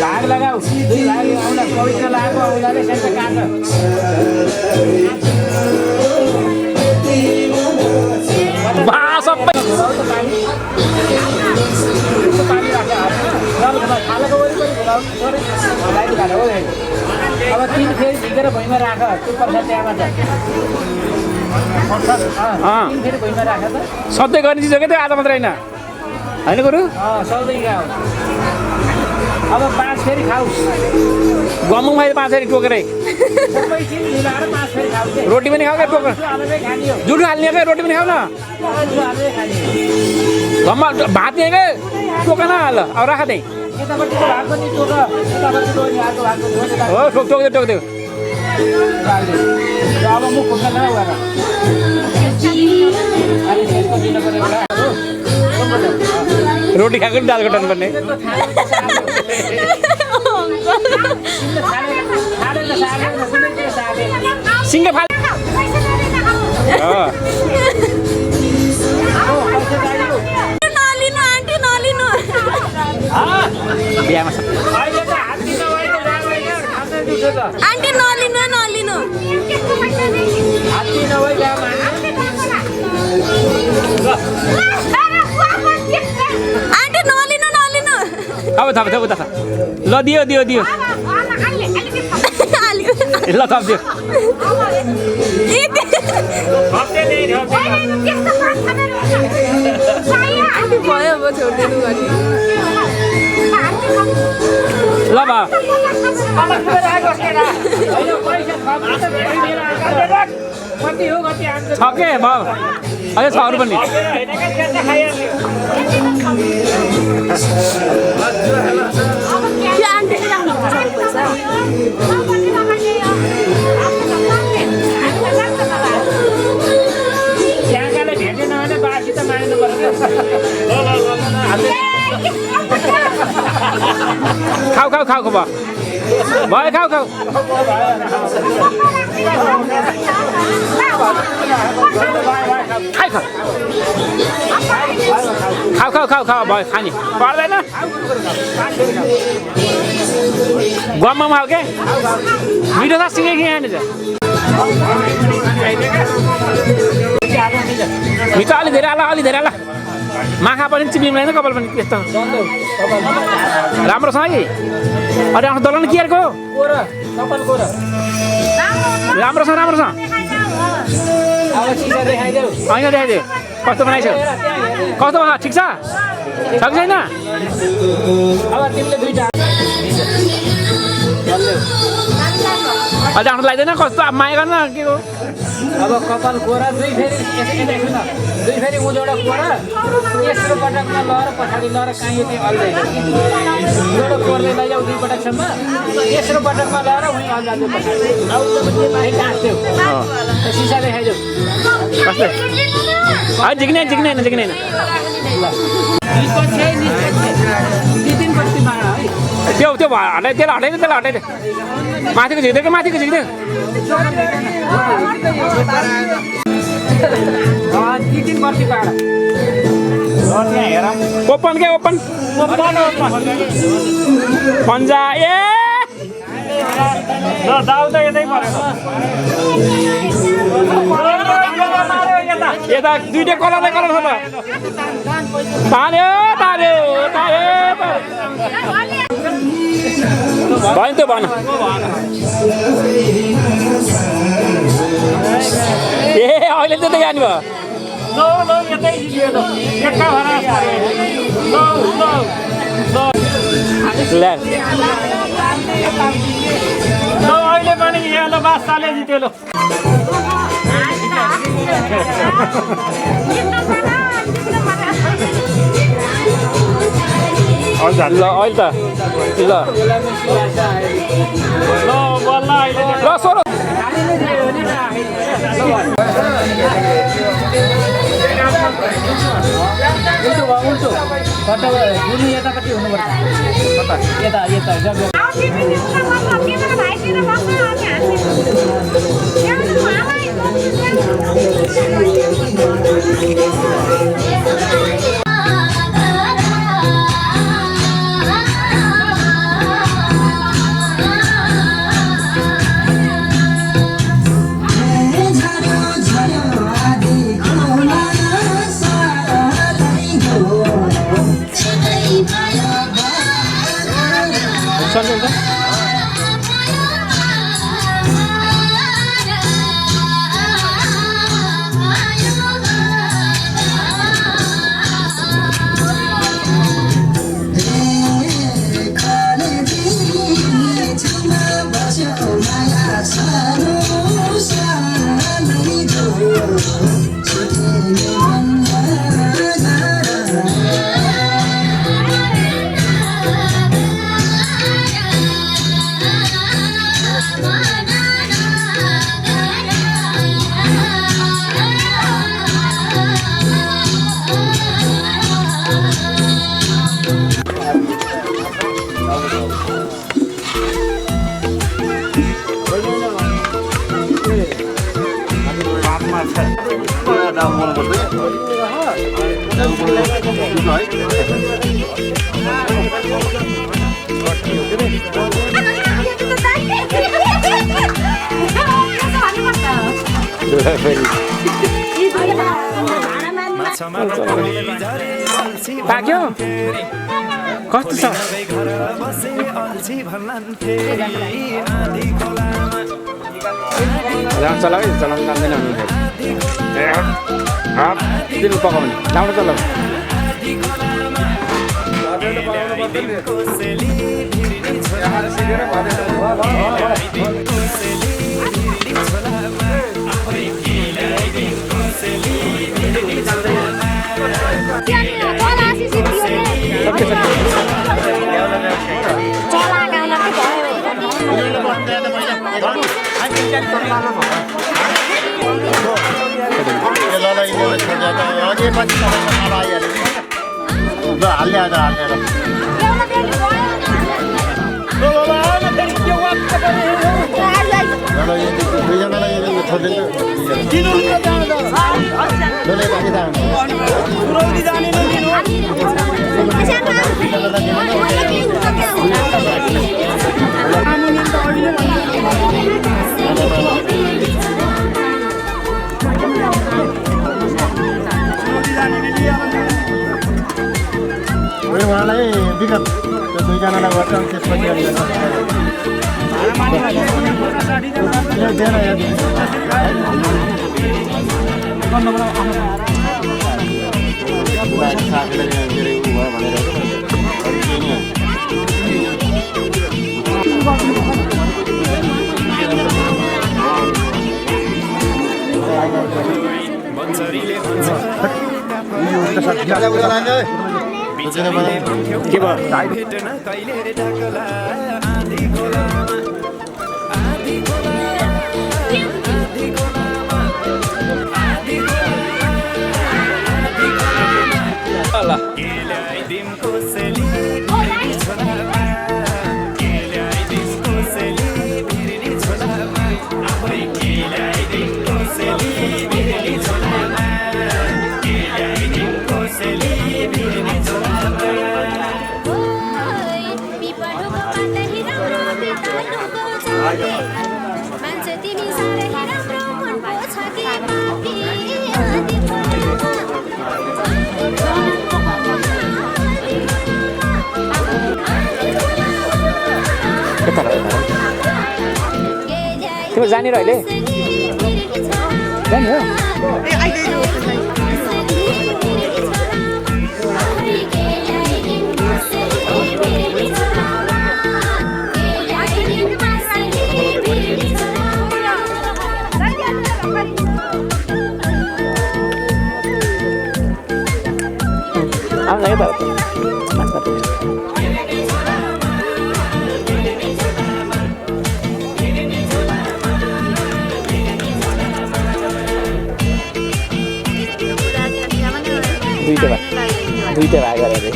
लाग लगाऊ दुई लाग आउला पवित्र लागो आउलाले सेन्टर काट बा सबै अब 3 फेरि झिकेर भुइँमा राख त्यो प्रसाद त्यहाँमा छ 3 फेरि भुइँमा राख त सधैँ गर्ने चिज हो क्या त्यो आज मात्र होइन होइन गुरु सधैँ गाउँ अब 5 फेरि खाऊ गमौँ मैले 5 फेरि टोकेरै सबै चिज मिलाएर 5 फेरि खाऊ रोटी पनि खाऊ क्या टोकेर जुठो हाल्ने क्या रोटी पनि खाऊ न घममा भात नि क्या टोका न ल अब राख त्यहीँ यतापट्टिको भाग पनि टोक यतापट्टिको अर्को भाग हो टोकिदेऊ अब मुख खोक्न नगएर अनि त्यसको दिनु पर्यो एउटा रोटी खाएको नि दाल कटाउनु पर्ने सिङ्गे फाल बिहामा आन्टी नलिनु आन्टी नलिनु अब थप ल दियो ल थप दियो भयो अब छोडिदिनु भने ल भा छ के भयो अझै 6 रुपियाँ पनि खाऊ भयो खाऊ खाऊ खाऊ भयो खाने पर्दैन गममा खाऊ के मिठो छ सिँगै कि यहाँ मिठो अलि धेरै आला माखा पनि चिप्लिँदैन कपाल पनि त्यस्तो राम्रोसँग कि अरे आफ्नो दलन के को राम्रोसँग होइन देखाइदियो कस्तो बनाइसक्यो कस्तो भयो ठिक छ कि छैन अहिले आफ्नो लाग्दैन कस्तो माया गर्न के हो अब कपाल कोरा दुई फेरि उँधोबाट कोरा तेस्रो पटकमा लएर पछाडि लएर काहीँ यति हल्दैन उँधोबाट कोरले लैजाऊ 2 पटकसम्म तेस्रो पटकमा लएर उहीँ हल्लाउँदै पछाडि टाँस्थ्यो सिसा देखाइदेऊ झिक्ने त्यो हटाइदियो माथिको झिक्दै ओपन पन्जा ए दाउ त यतै यता दुईटै कलर छ ताल्यो भयो त भन ए अहिले चाहिँ जानु भयो अहिले पनि यहाँ बासाले जित्यो ल ल अहिले त ल सोह्र उल्टो गुरु यतापट्टि हुनुपर्छ यता पाक्यो कस्तो छ चलाउ जान्दैन दिनु पकाउने राम्रो चलाउ उहाँलाई विगत त्यो दुईजनालाई गर्छौँ त्यसपछि के भयो मान्छे तिमी साह्रै राम्रो मन पर्छ कि पापी तिम्रो जाने र अहिले जाने हो I'm like that. दुईटा भाग गरेर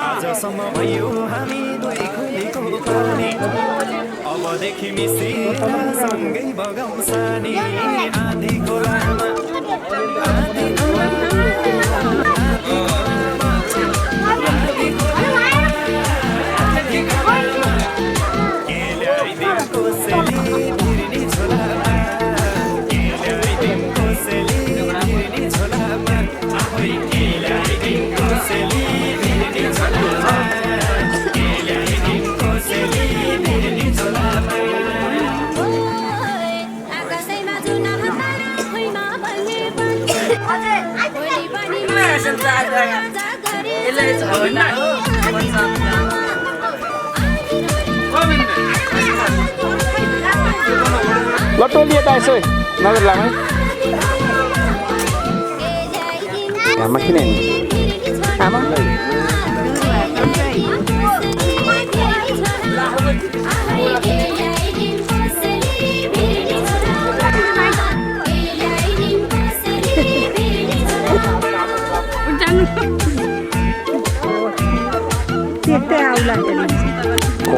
आजसम्म भयो हामी दुई खुलीको पानी अबदेखि मिसी सँगै बगाउँ सानी आँधीको लामा लट्टो लिए त यसो नजर लामै घाममा किन आमा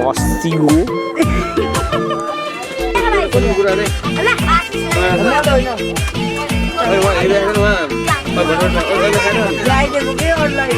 कस्तियो ल्याइदिएको के अरूलाई